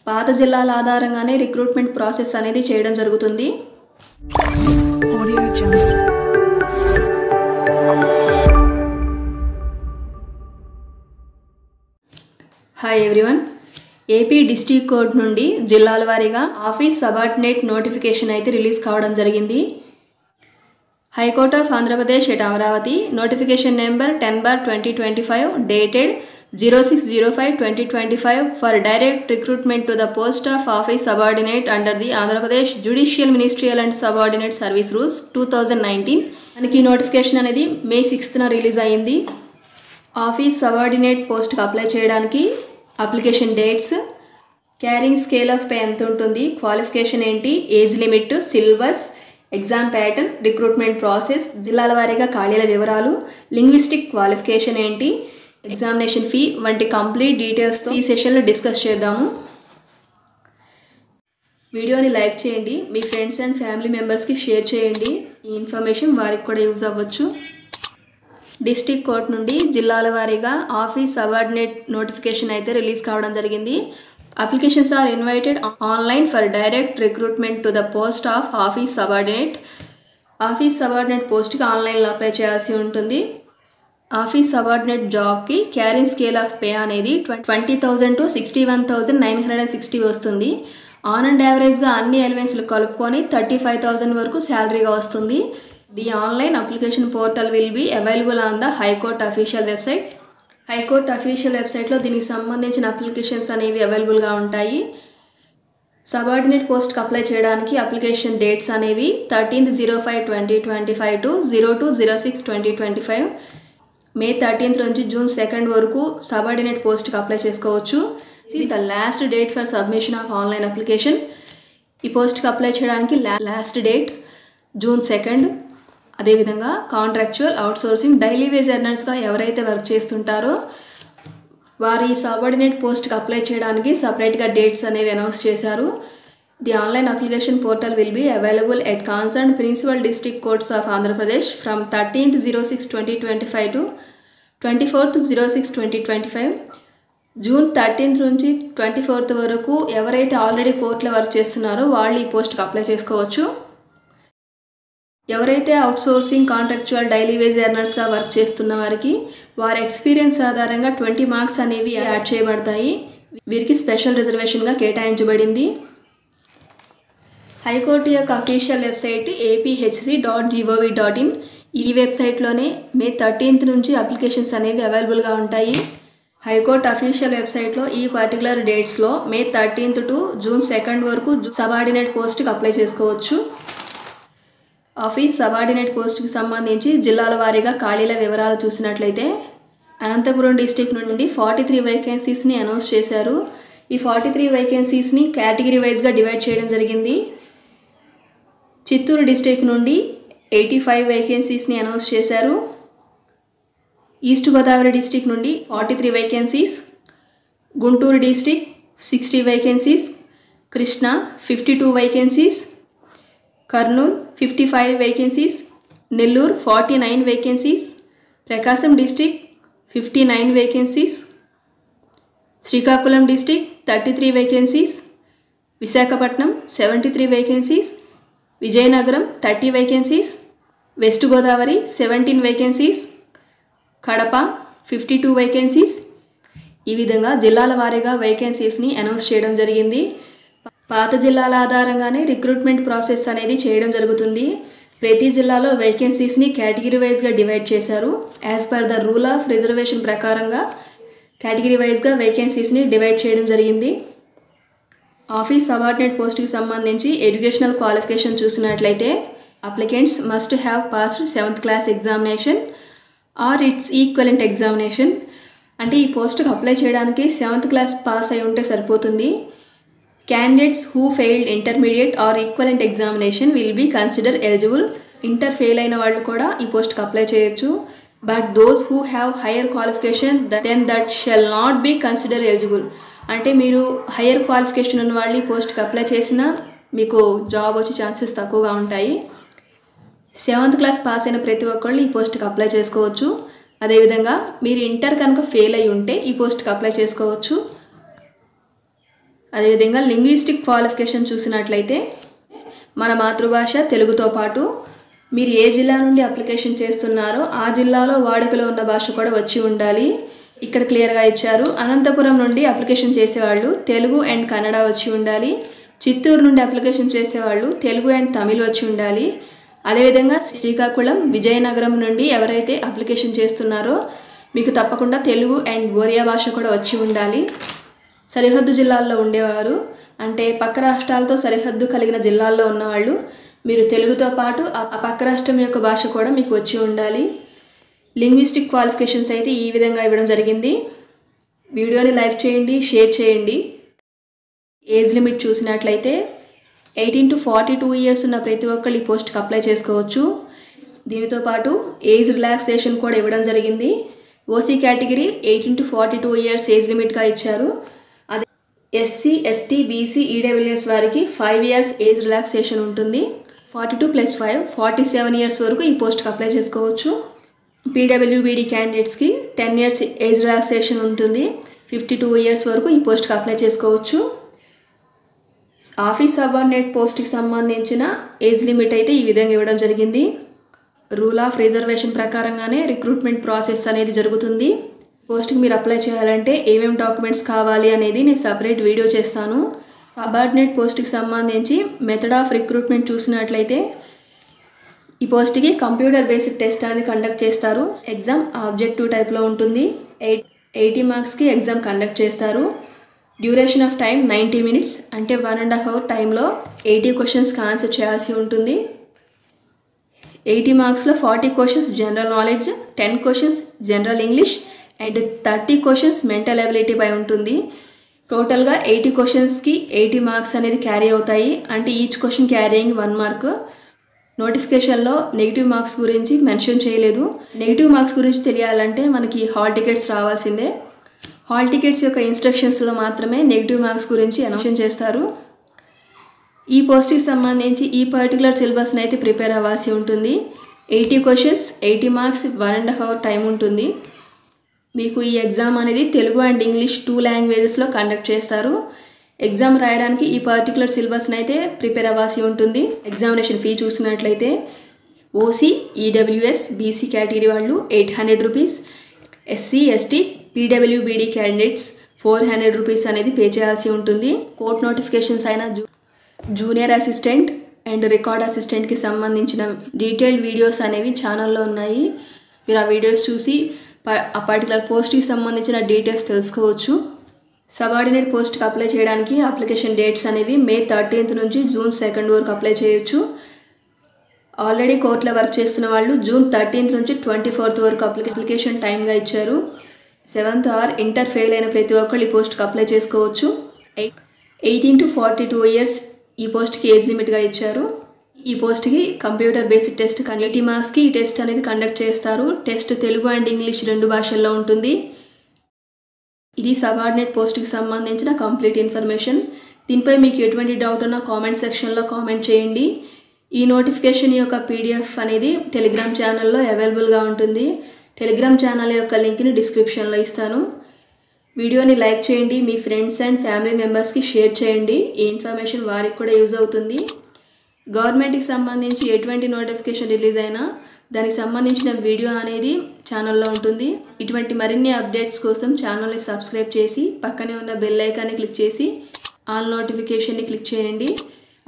పాత జిల్లాల ఆధారంగానే రిక్రూట్మెంట్ ప్రాసెస్ అనేది చేయడం జరుగుతుంది. Hi everyone. AP district court నుండి జిల్లాల వారీగా ఆఫీస్ సబార్డినేట్ నోటిఫికేషన్ అయితే రిలీజ్ కావడం జరిగింది. High court of Andhra Pradesh at Amaravati notification number 10/2025 dated 06/05/2025 for direct recruitment to the post of office subordinate under the Andhra Pradesh Judicial Ministerial and Subordinate Service Rules 2019. మనకి notification అనేది May 6th release అయింది. Office subordinate పోస్ట్కి apply చేయడానికి application dates, carrying scale of pay ఎంత ఉంటుంది, qualification ఏంటి, age limit, syllabus, exam pattern, recruitment process, జిల్లాల వారీగా ఖాళీల వివరాలు, లింగ్విస్టిక్ క్వాలిఫికేషన్ ఏంటి, ఎగ్జామినేషన్ ఫీ వంటి కంప్లీట్ డీటెయిల్స్తో ఈ సెషన్లో డిస్కస్ చేద్దాము. వీడియోని లైక్ చేయండి, మీ ఫ్రెండ్స్ అండ్ ఫ్యామిలీ మెంబర్స్కి షేర్ చేయండి. ఈ ఇన్ఫర్మేషన్ వారికి కూడా యూజ్ అవ్వచ్చు. డిస్ట్రిక్ట్ కోర్ట్ నుండి జిల్లాల వారీగా ఆఫీస్ సబార్డినేట్ నోటిఫికేషన్ అయితే రిలీజ్ కావడం జరిగింది. Applications are invited online for direct recruitment to the post of office subordinate. Office subordinate పోస్ట్కి ఆన్లైన్లో అప్లై చేయాల్సి ఉంటుంది. ఆఫీస్ సబార్డినేట్ జాబ్కి క్యారింగ్ స్కేల్ ఆఫ్ పే అనేది 20,000 to 61,960 వస్తుంది. ఆన్ అండ్ యావరేజ్గా అన్ని ఎలిమెంట్స్లు కలుపుకొని 35,000 వరకు శాలరీగా వస్తుంది. The online application portal will be available on the high court official website. High court official వెబ్సైట్లో దీనికి సంబంధించిన అప్లికేషన్స్ అనేవి అవైలబుల్గా ఉంటాయి. సబార్డినేట్ పోస్ట్కి అప్లై చేయడానికి అప్లికేషన్ డేట్స్ అనేవి 13/05/2025 to 02/06/2025. May 13th నుంచి June 2nd వరకు సబార్డినేట్ పోస్ట్కి అప్లై చేసుకోవచ్చు. The last date for submission of online application. ఈ పోస్ట్కి అప్లై చేయడానికి లాస్ట్ డేట్ June 2nd. అదేవిధంగా కాంట్రాక్చువల్, అవుట్సోర్సింగ్, డైలీ వేజ్ ఎర్నర్స్గా ఎవరైతే వర్క్ చేస్తుంటారో వారు ఈ సబార్డినేట్ పోస్ట్కి అప్లై చేయడానికి సపరేట్గా డేట్స్ అనేవి అనౌన్స్ చేశారు. The online application portal will be available at concern principal district courts of Andhra Pradesh from 13/06/2025 to 24/06/2025. June 13th నుంచి 24th వరకు ఎవరైతే ఆల్రెడీ కోర్టులో వర్క్ చేస్తున్నారో వాళ్ళు ఈ పోస్ట్కి అప్లై చేసుకోవచ్చు. ఎవరైతే అవుట్సోర్సింగ్, కాంట్రాక్చువల్, డైలీ వేజ్ ఎర్నర్స్గా వర్క్ చేస్తున్న వారికి వారి ఎక్స్పీరియన్స్ ఆధారంగా 20 మార్క్స్ అనేవి యాడ్ చేయబడతాయి. వీరికి స్పెషల్ రిజర్వేషన్గా కేటాయించబడింది. హైకోర్టు యొక్క అఫీషియల్ వెబ్సైట్ apHC.gov.in. ఈ వెబ్సైట్లోనే May 13th నుంచి అప్లికేషన్స్ అనేవి అవైలబుల్గా ఉంటాయి. హైకోర్టు అఫీషియల్ వెబ్సైట్లో ఈ particular డేట్స్లో May 13th to June 2nd వరకు సబార్డినేట్ పోస్ట్కి అప్లై చేసుకోవచ్చు. ఆఫీస్ సబార్డినేట్ పోస్ట్కి సంబంధించి జిల్లాల వారీగా ఖాళీల వివరాలు చూసినట్లయితే అనంతపురం డిస్టిక్ నుండి 43 వేకెన్సీస్ని అనౌన్స్ చేశారు. ఈ 43 వేకెన్సీస్ని కేటగిరీ వైజ్గా డివైడ్ చేయడం జరిగింది. చిత్తూరు డిస్టిక్ నుండి 85 వేకెన్సీస్ని అనౌన్స్ చేశారు. ఈస్ట్ గోదావరి డిస్టిక్ నుండి 43 vacancies, Guntur district 60 vacancies, Krishna 52 vacancies, Kurnool 55 vacancies, Nellore 49 vacancies, Prakasam district 59 vacancies, Srikakulam district 33 vacancies, Visakhapatnam 73 vacancies, Vizianagaram 30 vacancies, West Godavari 17 vacancies, Kadapa 52 vacancies. ఈ విధంగా జిల్లాల వారీగా వేకెన్సీస్ని అనౌన్స్ చేయడం జరిగింది. పాత జిల్లాల ఆధారంగానే రిక్రూట్మెంట్ ప్రాసెస్ అనేది చేయడం జరుగుతుంది. ప్రతి జిల్లాలో వేకెన్సీస్ని కేటగిరీ వైజ్గా డివైడ్ చేశారు. As per the rule of reservation ప్రకారంగా కేటగిరీ వైజ్గా వేకెన్సీస్ని డివైడ్ చేయడం జరిగింది. ఆఫీస్ సబార్డినేట్ పోస్ట్కి సంబంధించి ఎడ్యుకేషనల్ క్వాలిఫికేషన్ చూసినట్లయితే applicants must have passed 7th class examination or its equivalent examination. అంటే ఈ పోస్ట్కి అప్లై చేయడానికి 7th క్లాస్ పాస్ అయి ఉంటే సరిపోతుంది. Candidates who failed intermediate or equivalent examination will be considered eligible. Inter fail అయిన వాళ్ళు కూడా ఈ పోస్ట్కి అప్లై చేయొచ్చు. But those who have higher qualification then that shall not be consider eligible. అంటే మీరు హయ్యర్ క్వాలిఫికేషన్ ఉన్న వాళ్ళు ఈ పోస్ట్కి అప్లై చేసినా మీకు జాబ్ వచ్చే ఛాన్సెస్ తక్కువగా ఉంటాయి. 7th క్లాస్ పాస్ అయిన ప్రతి ఒక్కళ్ళు ఈ పోస్ట్కి అప్లై చేసుకోవచ్చు. అదేవిధంగా మీరు ఇంటర్ కనుక ఫెయిల్ అయి ఉంటే ఈ పోస్ట్కి అప్లై చేసుకోవచ్చు. అదేవిధంగా లింగ్విస్టిక్ క్వాలిఫికేషన్ చూసినట్లయితే మన మాతృభాష తెలుగుతో పాటు మీరు ఏ జిల్లా నుండి అప్లికేషన్ చేస్తున్నారో ఆ జిల్లాలో వాడుకలో ఉన్న భాష కూడా వచ్చి ఉండాలి. ఇక్కడ క్లియర్గా ఇచ్చారు. అనంతపురం నుండి అప్లికేషన్ చేసేవాళ్ళు తెలుగు అండ్ కన్నడ వచ్చి ఉండాలి. చిత్తూరు నుండి అప్లికేషన్ చేసేవాళ్ళు తెలుగు అండ్ తమిళ్ వచ్చి ఉండాలి. అదేవిధంగా శ్రీకాకుళం, విజయనగరం నుండి ఎవరైతే అప్లికేషన్ చేస్తున్నారో మీకు తప్పకుండా తెలుగు అండ్ ఒరియా భాష కూడా వచ్చి ఉండాలి. సరిహద్దు జిల్లాల్లో ఉండేవారు అంటే పక్క రాష్ట్రాలతో సరిహద్దు కలిగిన జిల్లాల్లో ఉన్నవాళ్ళు మీరు తెలుగుతో పాటు ఆ పక్క రాష్ట్రం యొక్క భాష కూడా మీకు వచ్చి ఉండాలి. లింగ్విస్టిక్ క్వాలిఫికేషన్స్ అయితే ఈ విధంగా ఇవ్వడం జరిగింది. వీడియోని లైక్ చేయండి, షేర్ చేయండి. ఏజ్ లిమిట్ చూసినట్లయితే 18 to 42 ఇయర్స్ ఉన్న ప్రతి ఒక్కళ్ళు ఈ పోస్ట్కి అప్లై చేసుకోవచ్చు. దీనితో పాటు ఏజ్ రిలాక్సేషన్ కూడా ఇవ్వడం జరిగింది. OC category 18 to 42 years age లిమిట్గా ఇచ్చారు. అదే ఎస్సీ, ఎస్టీ, బీసీ, ఈడబ్ల్యూఎస్ వారికి 5 ఇయర్స్ ఏజ్ రిలాక్సేషన్ ఉంటుంది. 42 + 5 47 ఇయర్స్ వరకు ఈ పోస్ట్కి అప్లై చేసుకోవచ్చు. పీడబ్ల్యూబీడీ క్యాండిడేట్స్కి 10 ఇయర్స్ ఏజ్ రిలాక్సేషన్ ఉంటుంది. 52 ఇయర్స్ వరకు ఈ పోస్ట్కి అప్లై చేసుకోవచ్చు. ఆఫీస్ సబార్డినేట్ పోస్ట్కి సంబంధించిన ఏజ్ లిమిట్ అయితే ఈ విధంగా ఇవ్వడం జరిగింది. రూల్ ఆఫ్ రిజర్వేషన్ ప్రకారంగానే రిక్రూట్మెంట్ ప్రాసెస్ అనేది జరుగుతుంది. పోస్ట్కి మీరు అప్లై చేయాలంటే ఏమేమి డాక్యుమెంట్స్ కావాలి అనేది నేను సపరేట్ వీడియో చేస్తాను. సబార్డినేట్ పోస్ట్కి సంబంధించి మెథడ్ ఆఫ్ రిక్రూట్మెంట్ చూసినట్లయితే ఈ పోస్ట్కి కంప్యూటర్ బేస్డ్ టెస్ట్ అనేది కండక్ట్ చేస్తారు. ఎగ్జామ్ ఆబ్జెక్టివ్ టైప్లో ఉంటుంది. 80 మార్క్స్కి ఎగ్జామ్ కండక్ట్ చేస్తారు. డ్యూరేషన్ ఆఫ్ టైం 90 minutes అంటే 1.5 hour టైంలో 80 క్వశ్చన్స్కి ఆన్సర్ చేయాల్సి ఉంటుంది. 80 మార్క్స్లో 40 questions general knowledge, 10 questions general English and 30 questions mental ability పై ఉంటుంది. టోటల్గా 80 క్వశ్చన్స్కి 80 మార్క్స్ అనేది క్యారీ అవుతాయి. అంటే ఈచ్ క్వశ్చన్ క్యారీయింగ్ 1 మార్క్. నోటిఫికేషన్లో నెగిటివ్ మార్క్స్ గురించి మెన్షన్ చేయలేదు. నెగిటివ్ మార్క్స్ గురించి తెలియాలంటే మనకి హాల్ టికెట్స్ రావాల్సిందే. హాల్ టికెట్స్ యొక్క ఇన్స్ట్రక్షన్స్లో మాత్రమే నెగిటివ్ మార్క్స్ గురించి మెన్షన్ చేస్తారు. ఈ పోస్ట్కి సంబంధించి ఈ పర్టికులర్ సిలబస్ని అయితే ప్రిపేర్ అవ్వాల్సి ఉంటుంది. 80 క్వశ్చన్స్, 80 మార్క్స్, 1.5 hour టైం ఉంటుంది. మీకు ఈ ఎగ్జామ్ అనేది తెలుగు అండ్ ఇంగ్లీష్ 2 లాంగ్వేజెస్లో కండక్ట్ చేస్తారు. ఎగ్జామ్ రాయడానికి ఈ పర్టికులర్ సిలబస్ని అయితే ప్రిపేర్ అవ్వాల్సి ఉంటుంది. ఎగ్జామినేషన్ ఫీ చూసినట్లయితే ఓసీ, ఈడబ్ల్యూఎస్, బీసీ కేటగిరీ వాళ్ళు 800 rupees, SC, ST, PWBD candidates 400 rupees అనేది పే చేయాల్సి ఉంటుంది. కోర్ట్ నోటిఫికేషన్స్ అయిన జూనియర్ అసిస్టెంట్ అండ్ రికార్డ్ అసిస్టెంట్కి సంబంధించిన డీటెయిల్డ్ వీడియోస్ అనేవి ఛానల్లో ఉన్నాయి. మీరు ఆ వీడియోస్ చూసి ఆ పర్టికులర్ పోస్ట్కి సంబంధించిన డీటెయిల్స్ తెలుసుకోవచ్చు. సబార్డినేట్ పోస్ట్కి అప్లై చేయడానికి అప్లికేషన్ డేట్స్ అనేవి May 13th నుంచి June 2nd వరకు అప్లై చేయొచ్చు. ఆల్రెడీ కోర్టులో వర్క్ చేస్తున్న వాళ్ళు June 13th నుంచి 24th వరకు అప్లికేషన్ టైమ్గా ఇచ్చారు. 7th hour ఇంటర్ ఫెయిల్ అయిన ప్రతి ఒక్కళ్ళు ఈ పోస్ట్కి అప్లై చేసుకోవచ్చు. 18 to 42 ఇయర్స్ ఈ పోస్ట్కి ఏజ్ లిమిట్గా ఇచ్చారు. ఈ పోస్ట్కి కంప్యూటర్ బేస్డ్ టెస్ట్ 80 మార్క్స్కి ఈ టెస్ట్ అనేది కండక్ట్ చేస్తారు. టెస్ట్ తెలుగు అండ్ ఇంగ్లీష్ 2 భాషల్లో ఉంటుంది. ఇది సబార్డినేట్ పోస్ట్కి సంబంధించిన కంప్లీట్ ఇన్ఫర్మేషన్. దీనిపై మీకు ఎటువంటి డౌట్ ఉన్నా కామెంట్ సెక్షన్లో కామెంట్ చేయండి. ఈ నోటిఫికేషన్ యొక్క PDF అనేది టెలిగ్రామ్ ఛానల్లో అవైలబుల్గా ఉంటుంది. టెలిగ్రామ్ ఛానల్ యొక్క లింక్ని డిస్క్రిప్షన్లో ఇస్తాను. వీడియోని లైక్ చేయండి, మీ ఫ్రెండ్స్ అండ్ ఫ్యామిలీ మెంబర్స్కి షేర్ చేయండి. ఈ ఇన్ఫర్మేషన్ వారికి కూడా యూజ్ అవుతుంది. గవర్నమెంట్కి సంబంధించి ఎటువంటి నోటిఫికేషన్ రిలీజ్ అయినా దానికి సంబంధించిన వీడియో అనేది ఛానల్లో ఉంటుంది. ఇటువంటి మరిన్ని అప్డేట్స్ కోసం ఛానల్ని సబ్స్క్రైబ్ చేసి పక్కనే ఉన్న బెల్ ఐకాన్ని క్లిక్ చేసి ఆల్ నోటిఫికేషన్ని క్లిక్ చేయండి.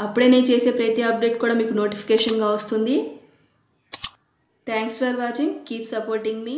అప్పుడే నేను చేసే ప్రతి అప్డేట్ కూడా మీకు నోటిఫికేషన్గా వస్తుంది. Thanks for watching. Keep supporting me.